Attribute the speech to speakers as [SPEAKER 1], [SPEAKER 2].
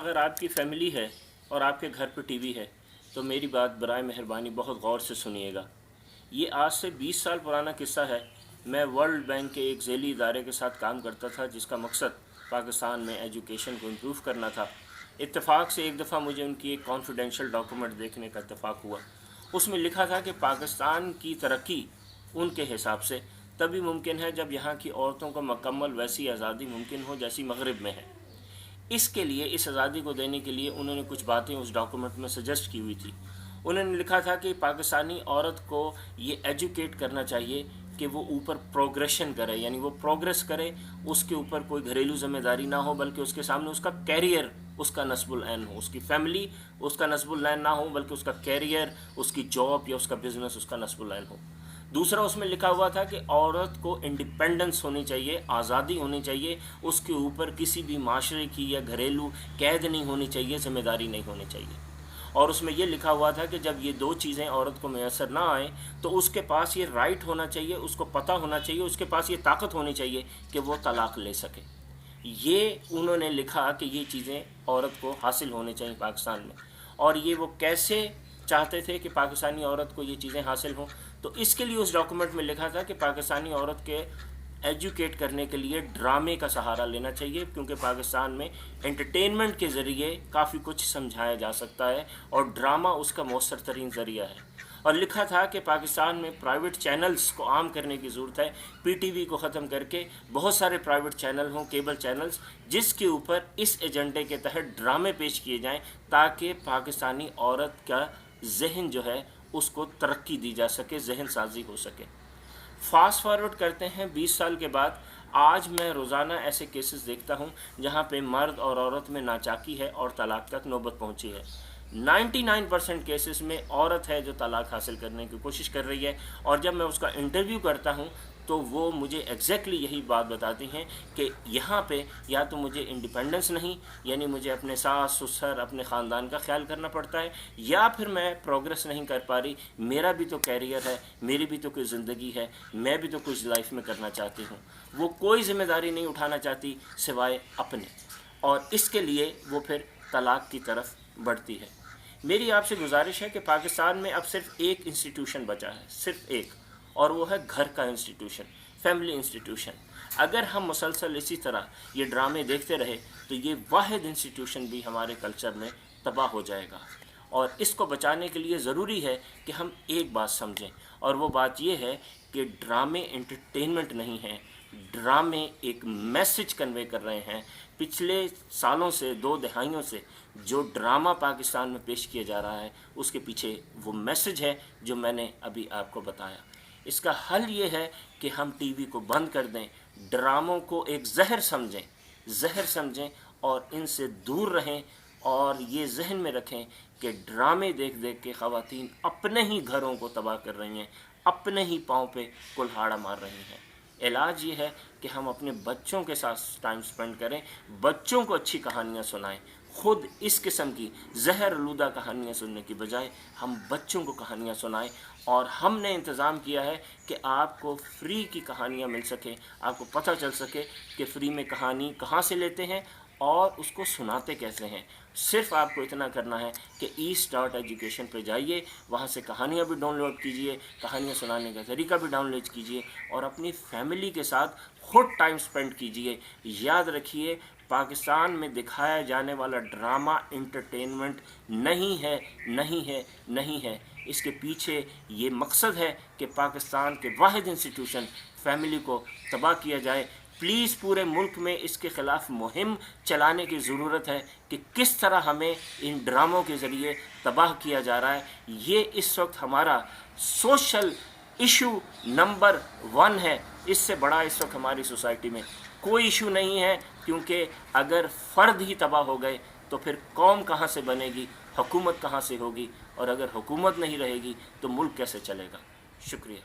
[SPEAKER 1] اگر آپ کی فیملی ہے اور آپ کے گھر پہ ٹی وی ہے تو میری بات برائے مہربانی بہت غور سے سنیے گا۔ یہ آج سے 20 سال پرانا قصہ ہے۔ میں ورلڈ بینک کے ایک ذیلی ادارے کے ساتھ کام کرتا تھا جس کا مقصد پاکستان میں ایجوکیشن کو امپروو کرنا تھا۔ اتفاق سے ایک دفعہ مجھے ان کی ایک کانفیڈینشیل ڈاکومنٹ دیکھنے کا اتفاق ہوا۔ اس میں لکھا تھا کہ پاکستان کی ترقی ان کے حساب سے تبھی ممکن ہے جب یہاں کی عورتوں کو مکمل ویسی آزادی ممکن ہو جیسی مغرب میں ہے۔ اس کے لیے، اس آزادی کو دینے کے لیے انہوں نے کچھ باتیں اس ڈاکومنٹ میں سجیسٹ کی ہوئی تھی۔ انہوں نے لکھا تھا کہ پاکستانی عورت کو یہ ایجوکیٹ کرنا چاہیے کہ وہ اوپر پروگریشن کرے، یعنی وہ پروگریس کرے، اس کے اوپر کوئی گھریلو ذمہ داری نہ ہو بلکہ اس کے سامنے اس کا کیریئر اس کا نصب العین ہو، اس کی فیملی اس کا نصب العین نہ ہو بلکہ اس کا کیریئر، اس کی جاب یا اس کا بزنس اس کا نصب العین ہو۔ دوسرا اس میں لکھا ہوا تھا کہ عورت کو انڈیپینڈنس ہونی چاہیے، آزادی ہونی چاہیے، اس کے اوپر کسی بھی معاشرے کی یا گھریلو قید نہیں ہونی چاہیے، ذمہ داری نہیں ہونی چاہیے۔ اور اس میں یہ لکھا ہوا تھا کہ جب یہ دو چیزیں عورت کو میسر نہ آئیں تو اس کے پاس یہ رائٹ ہونا چاہیے، اس کو پتہ ہونا چاہیے، اس کے پاس یہ طاقت ہونی چاہیے کہ وہ طلاق لے سکے۔ یہ انہوں نے لکھا کہ یہ چیزیں عورت کو حاصل ہونے چاہیے پاکستان میں، اور یہ وہ کیسے چاہتے تھے کہ پاکستانی عورت کو یہ چیزیں حاصل ہوں۔ تو اس کے لیے اس ڈاکومنٹ میں لکھا تھا کہ پاکستانی عورت کے ایجوکیٹ کرنے کے لیے ڈرامے کا سہارا لینا چاہیے، کیونکہ پاکستان میں انٹرٹینمنٹ کے ذریعے کافی کچھ سمجھایا جا سکتا ہے اور ڈرامہ اس کا مؤثر ترین ذریعہ ہے۔ اور لکھا تھا کہ پاکستان میں پرائیویٹ چینلز کو عام کرنے کی ضرورت ہے، پی ٹی وی کو ختم کر کے بہت سارے پرائیویٹ چینل ہوں، کیبل چینلز، جس کے اوپر اس ایجنڈے کے تحت ڈرامے پیش کیے جائیں تاکہ پاکستانی عورت کا ذہن جو ہے اس کو ترقی دی جا سکے، ذہن سازی ہو سکے۔ فاسٹ فارورڈ کرتے ہیں 20 سال کے بعد، آج میں روزانہ ایسے کیسز دیکھتا ہوں جہاں پہ مرد اور عورت میں ناچاکی ہے اور طلاق تک نوبت پہنچی ہے۔ 99% کیسز میں عورت ہے جو طلاق حاصل کرنے کی کوشش کر رہی ہے، اور جب میں اس کا انٹرویو کرتا ہوں تو وہ مجھے ایگزیکٹلی یہی بات بتاتی ہیں کہ یہاں پہ یا تو مجھے انڈیپینڈنس نہیں، یعنی مجھے اپنے ساس سسر اپنے خاندان کا خیال کرنا پڑتا ہے، یا پھر میں پروگریس نہیں کر پا رہی، میرا بھی تو کیریئر ہے، میری بھی تو کوئی زندگی ہے، میں بھی تو کچھ لائف میں کرنا چاہتی ہوں۔ وہ کوئی ذمہ داری نہیں اٹھانا چاہتی سوائے اپنے، اور اس کے لیے وہ پھر طلاق کی طرف بڑھتی ہے۔ میری آپ سے گزارش ہے کہ پاکستان میں اب صرف ایک انسٹیٹیوشن بچا ہے، صرف ایک، اور وہ ہے گھر کا انسٹیٹیوشن، فیملی انسٹیٹیوشن۔ اگر ہم مسلسل اسی طرح یہ ڈرامے دیکھتے رہے تو یہ واحد انسٹیٹیوشن بھی ہمارے کلچر میں تباہ ہو جائے گا، اور اس کو بچانے کے لیے ضروری ہے کہ ہم ایک بات سمجھیں، اور وہ بات یہ ہے کہ ڈرامے انٹرٹینمنٹ نہیں ہیں، ڈرامے ایک میسج کنوے کر رہے ہیں۔ پچھلے سالوں سے، 2 دہائیوں سے جو ڈرامہ پاکستان میں پیش کیا جا رہا ہے اس کے پیچھے وہ میسج ہے جو میں نے ابھی آپ کو بتایا۔ اس کا حل یہ ہے کہ ہم ٹی وی کو بند کر دیں، ڈراموں کو ایک زہر سمجھیں اور ان سے دور رہیں، اور یہ ذہن میں رکھیں کہ ڈرامے دیکھ دیکھ کے خواتین اپنے ہی گھروں کو تباہ کر رہی ہیں، اپنے ہی پاؤں پہ کلہاڑا مار رہی ہیں۔ علاج یہ ہے کہ ہم اپنے بچوں کے ساتھ ٹائم سپینڈ کریں، بچوں کو اچھی کہانیاں سنائیں۔ خود اس قسم کی زہر آلودہ کہانیاں سننے کی بجائے ہم بچوں کو کہانیاں سنائیں، اور ہم نے انتظام کیا ہے کہ آپ کو فری کی کہانیاں مل سکے، آپ کو پتہ چل سکے کہ فری میں کہانی کہاں سے لیتے ہیں اور اس کو سناتے کیسے ہیں۔ صرف آپ کو اتنا کرنا ہے کہ ایسٹ.ایجوکیشن پہ جائیے، وہاں سے کہانیاں بھی ڈاؤن لوڈ کیجئے، کہانیاں سنانے کا طریقہ بھی ڈاؤن لوڈ کیجئے، اور اپنی فیملی کے ساتھ خود ٹائم سپینڈ کیجئے۔ یاد رکھیے، پاکستان میں دکھایا جانے والا ڈرامہ انٹرٹینمنٹ نہیں ہے۔ اس کے پیچھے یہ مقصد ہے کہ پاکستان کے واحد انسٹیٹیوشن فیملی کو تباہ کیا جائے۔ پلیز پورے ملک میں اس کے خلاف مہم چلانے کی ضرورت ہے کہ کس طرح ہمیں ان ڈراموں کے ذریعے تباہ کیا جا رہا ہے۔ یہ اس وقت ہمارا سوشل ایشو نمبر 1 ہے، اس سے بڑا اس وقت ہماری سوسائٹی میں کوئی ایشو نہیں ہے، کیونکہ اگر فرد ہی تباہ ہو گئے تو پھر قوم کہاں سے بنے گی، حکومت کہاں سے ہوگی، اور اگر حکومت نہیں رہے گی تو ملک کیسے چلے گا۔ شکریہ۔